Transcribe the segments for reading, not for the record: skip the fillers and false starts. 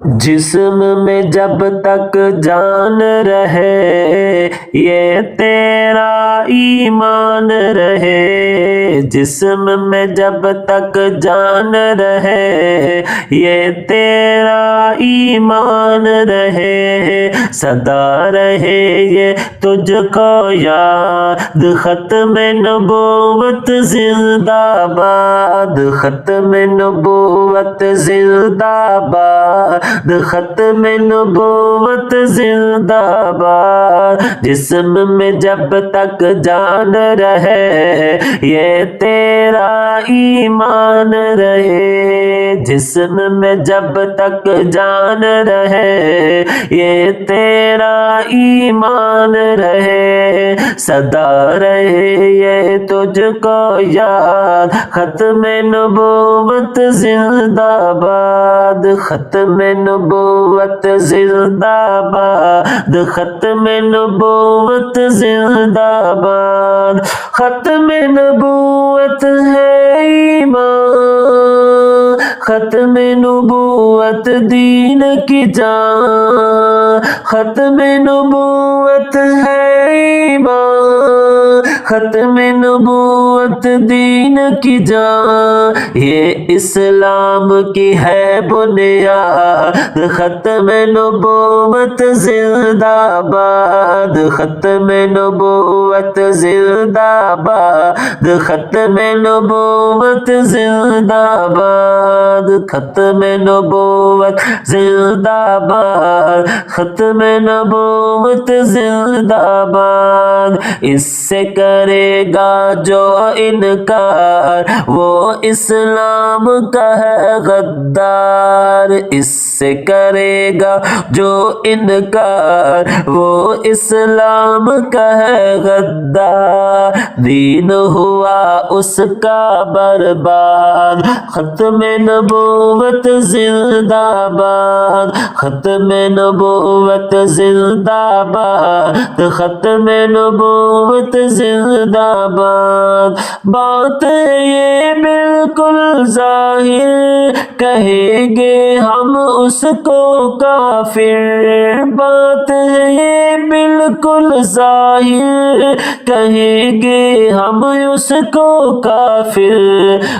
جسم میں جب تک جان رہے یہ تیرا ایمان رہے، جسم میں جب تک جان رہے یہ تیرا ایمان رہے، سدا رہے یہ تجھ کو یاد، ختم نبوت زندہ باد، ختم نبوت زندہ باد، ختم نبوت زندہ باد۔ جسم میں جب تک جان رہے یہ تیرا ایمان رہے، جسم میں جب تک جان رہے یہ تیرا ایمان رہے، سدا رہے یہ تجھ کو یاد، ختم نبوت زندہ باد، ختم نبوت زندہ باد، ختم نبوت زندہ باد۔ ختم نبوت ہے ایمان، ختم نبوت دین کی جان، ختم نبوت ہے ایمان، ختم نبوت دین کی جان، یہ اسلام کی ہے بنیاد، ختم نبوت زندہ باد، ختم نبوت زندہ باد، ختم نبوت زندہ باد، ختم نبوت زندہ باد، ختم نبوت زندہ باد۔ اس سے کرے گا جو انکار وہ اسلام کا ہے غدار، اس سے کرے گا جو انکار وہ اسلام کا ہے غدار، دین ہوا اس کا برباد، ختم نبوت زندہ باد، ختم نبوت زندہ باد، ختم نبوت زندہ باد۔ بات یہ بالکل ظاہر کہیں گے ہم اس کو کافر، بات ہے یہ بالکل ظاہر کہیں گے ہم اس کو کافر،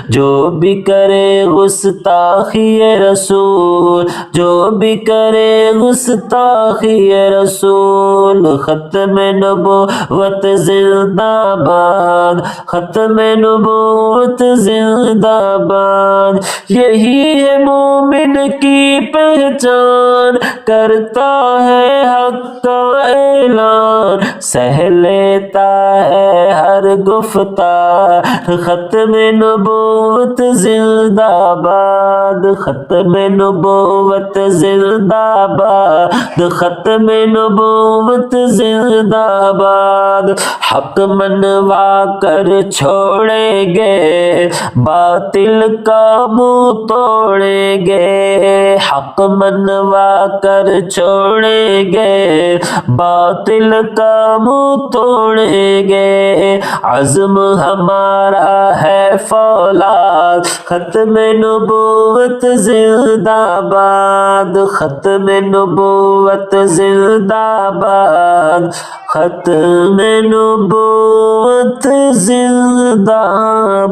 جو بھی کرے گستاخی رسول، جو بھی کرے گستاخی رسول، ختم نبوت زندہ باد، ختم نبوت زندہ باد۔ یہی ہے مومن کی پہچان، کرتا ہے حق کا اعلان، سہ لیتا ہے ہر گفتار، ختم نبوت زندہ باد، ختم نبوت زندہ باد، ختم نبوت زندہ باد۔ حق منوا کر چھوڑیں گے، باطل کا منہ توڑیں گے، حق منوا کر چھوڑیں گے، باطل کا منہ توڑیں گے، عزم ہمارا ہے فولاد، ختم نبوت زندہ باد، ختم نبوت زندہ باد، ختم نبوت زندہ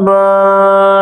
باد۔